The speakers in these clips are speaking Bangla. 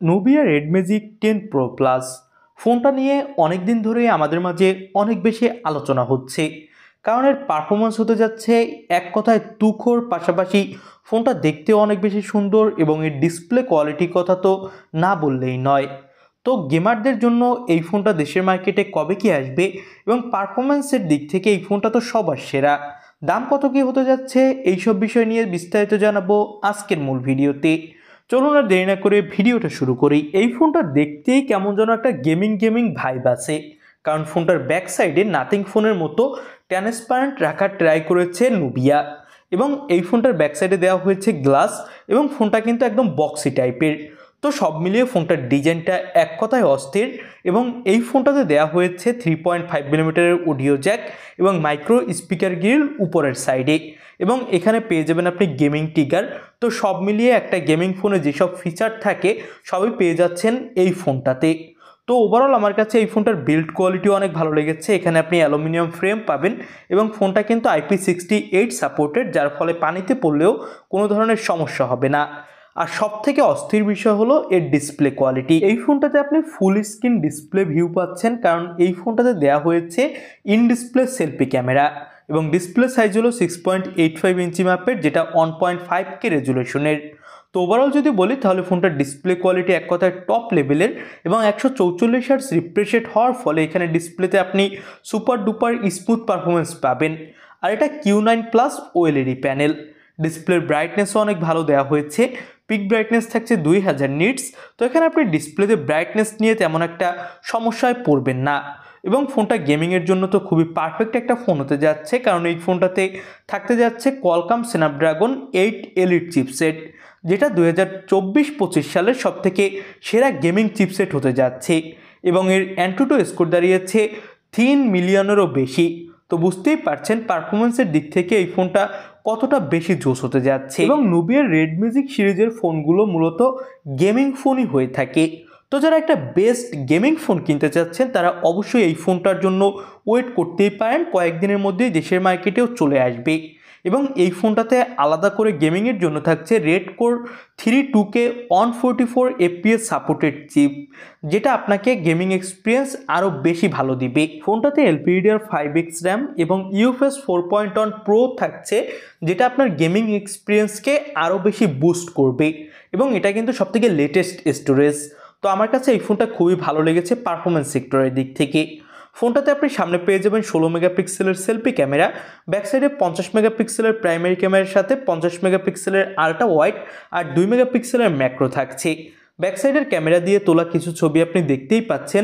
Nubia red magic 10 pro plus ফোনটা নিয়ে অনেক দিন ধরেই আমাদের মাঝে অনেক বেশি আলোচনা হচ্ছে, কারণ এর পারফরমেন্স হতে যাচ্ছে এক কথায় তুখোড়, পাশাপাশি ফোনটা দেখতেও অনেক বেশি সুন্দর এবং এর ডিসপ্লে কোয়ালিটির কথা তো না বললেই নয়। তো গেমারদের জন্য এই ফোনটা দেশের মার্কেটে কবে কি আসবে এবং পারফরমেন্সের দিক থেকে এই ফোনটা তো সবার সেরা। দাম কত কি হতে যাচ্ছে এইসব বিষয় নিয়ে বিস্তারিত জানাবো আজকের মূল ভিডিওতে। চলুন আর দেরি না করে ভিডিওটা শুরু করি। এই ফোনটা দেখতেই কেমন যেন একটা গেমিং ভাইব আছে, কারণ ফোনটার ব্যাক সাইডে নাথিং ফোনের মতো ট্রান্সপারেন্ট রাখার ট্রাই করেছে নুবিয়া, এবং এই ফোনটার ব্যাক সাইডে দেওয়া হয়েছে গ্লাস, এবং ফোনটা কিন্তু একদম বক্সি টাইপের। তো সব মিলিয়ে ফোনটার ডিজাইনটা এক কথায় অস্থির, এবং এই ফোনটাতে দেওয়া হয়েছে 3.5mm অডিও জ্যাক এবং মাইক্রো স্পিকার গ্রিল উপরের সাইডে, এবং এখানে পেয়ে যাবেন আপনি গেমিং ট্রিগার। তো সব মিলিয়ে একটা গেমিং ফোনে যেসব ফিচার থাকে সবই পেয়ে যাচ্ছেন এই ফোনটাতে। তো ওভারঅল আমার কাছে এই ফোনটার বিল্ড কোয়ালিটি অনেক ভালো লেগেছে। এখানে আপনি অ্যালুমিনিয়াম ফ্রেম পাবেন এবং ফোনটা কিন্তু IP68 সাপোর্টেড, যার ফলে পানিতে পড়লেও কোনো ধরনের সমস্যা হবে না। আর সব থেকে অস্থির বিষয় হলো এর ডিসপ্লে কোয়ালিটি। এই ফোনটাতে আপনি ফুল স্ক্রিন ডিসপ্লে ভিউ পাচ্ছেন, কারণ এই ফোনটাতে দেওয়া হয়েছে ইন ডিসপ্লে সেলফি ক্যামেরা, এবং ডিসপ্লে সাইজ হলো 6.85 ইঞ্চি মাপের, যেটা 1.5K রেজুলেশনের। তো ওভারঅল যদি বলি তাহলে ফোনটার ডিসপ্লে কোয়ালিটি এক কথায় টপ লেভেলের, এবং 144 হার্টজ রিফ্রেশ রেট হওয়ার ফলে এখানে ডিসপ্লেতে আপনি সুপার ডুপার স্মুথ পারফরমেন্স পাবেন। আর এটা Q9 প্লাস OLED প্যানেল। ডিসপ্লের ব্রাইটনেসও অনেক ভালো দেওয়া হয়েছে, পিক ব্রাইটনেস থাকছে 2000 নিটস। তো এখানে আপনি ডিসপ্লেতে ব্রাইটনেস নিয়ে তেমন একটা সমস্যায় পড়বেন না, এবং ফোনটা গেমিংয়ের জন্য তো খুবই পারফেক্ট একটা ফোন হতে যাচ্ছে, কারণ এই ফোনটাতে থাকতে যাচ্ছে কোয়ালকম স্ন্যাপড্রাগন 8 এলিট চিপসেট, যেটা 2024-25 সালের সবথেকে সেরা গেমিং চিপসেট হতে যাচ্ছে, এবং এর অ্যান্টুটু স্কোর দাঁড়িয়েছে 3 মিলিয়নেরও বেশি। তো বুঝতেই পারছেন পারফরমেন্সের দিক থেকে এই ফোনটা কতটা বেশি জোস হতে যাচ্ছে। এবং নুবিয়ার রেড ম্যাজিক সিরিজের ফোনগুলো মূলত গেমিং ফোনই হয়ে থাকে। তো যারা একটা বেস্ট গেমিং ফোন কিনতে চাচ্ছেন তারা অবশ্যই এই ফোনটার জন্য ওয়েট করতেই পারেন, কয়েকদিনের মধ্যেই দেশের মার্কেটেও চলে আসবে। এবং এই ফোনটাতে আলাদা করে গেমিংয়ের জন্য থাকছে red core 3 2K 144 FPS supported chip, যেটা আপনাকে গেমিং এক্সপিরিয়েন্স আরও বেশি ভালো দিবে। ফোনটাতে LPDDR5X র্যাম এবং UFS 4.1 প্রো থাকছে, যেটা আপনার গেমিং এক্সপিরিয়েন্সকে আরও বেশি বুস্ট করবে, এবং এটা কিন্তু সবথেকে লেটেস্ট স্টোরেজ। তো আমার কাছে এই ফোনটা খুবই ভালো লেগেছে পারফরমেন্স সেক্টরের দিক থেকে। ফোনটাতে আপনি সামনে পেয়ে যাবেন 16 মেগাপিক্সেলের সেলফি ক্যামেরা, ব্যাক সাইডে 50 মেগাপিক্সেলের প্রাইমারি ক্যামেরার সাথে 50 মেগাপিক্সেলের আল্ট্রা ওয়াইড আর 2 মেগাপিক্সেলের ম্যাক্রো থাকছে। ব্যাক সাইডের ক্যামেরা দিয়ে তোলা কিছু ছবি আপনি দেখতেই পাচ্ছেন।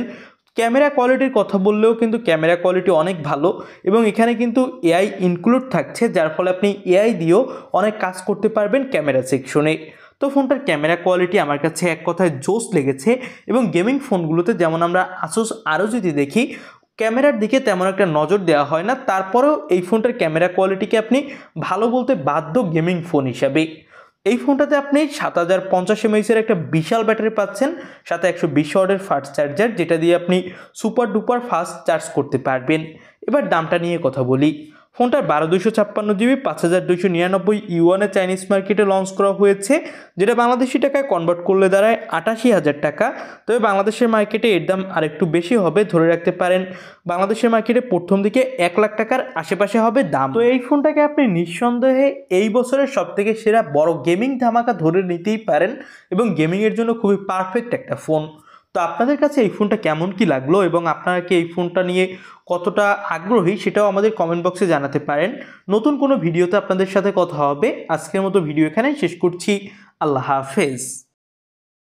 ক্যামেরা কোয়ালিটির কথা বললেও কিন্তু ক্যামেরা কোয়ালিটি অনেক ভালো, এবং এখানে কিন্তু AI ইনক্লুড থাকছে, যার ফলে আপনি AI দিয়েও অনেক কাজ করতে পারবেন ক্যামেরা সেকশনে। তো ফোনটার ক্যামেরা কোয়ালিটি আমার কাছে এক কথায় জোস লেগেছে, এবং গেমিং ফোনগুলোতে যেমন আমরা আসুস আরও যদি দেখি ক্যামেরার দিকে তেমন একটা নজর দেওয়া হয় না, তারপরেও এই ফোনটার ক্যামেরা কোয়ালিটিকে আপনি ভালো বলতে বাধ্য গেমিং ফোন হিসাবে। এই ফোনটাতে আপনি 7050 mAh একটা বিশাল ব্যাটারি পাচ্ছেন, সাথে 120 ওয়াটের ফাস্ট চার্জার, যেটা দিয়ে আপনি সুপার ডুপার ফাস্ট চার্জ করতে পারবেন। এবার দামটা নিয়ে কথা বলি। ফোনটার 12256GB 5299 ইউয়ানে চাইনিজ মার্কেটে লঞ্চ করা হয়েছে, যেটা বাংলাদেশি টাকায় কনভার্ট করলে দাঁড়ায় 88,000 টাকা। তবে বাংলাদেশের মার্কেটে এর দাম আরেকটু বেশি হবে, ধরে রাখতে পারেন বাংলাদেশের মার্কেটে প্রথম দিকে 1 লাখ টাকার আশেপাশে হবে দাম। তো এই ফোনটাকে আপনি নিঃসন্দেহে এই বছরের সবথেকে সেরা বড় গেমিং ধামাকা ধরে নিতেই পারেন, এবং গেমিংয়ের জন্য খুবই পারফেক্ট একটা ফোন। তো আপনাদের কাছে এই ফোনটা কেমন কি লাগলো এবং আপনারা কি এই ফোনটা নিয়ে কতটা আগ্রহী সেটাও আমাদের কমেন্ট বক্সে জানাতে পারেন। নতুন কোনো ভিডিওতে আপনাদের সাথে কথা হবে। আজকের মতো ভিডিও এখানেই শেষ করছি। আল্লাহ হাফেজ।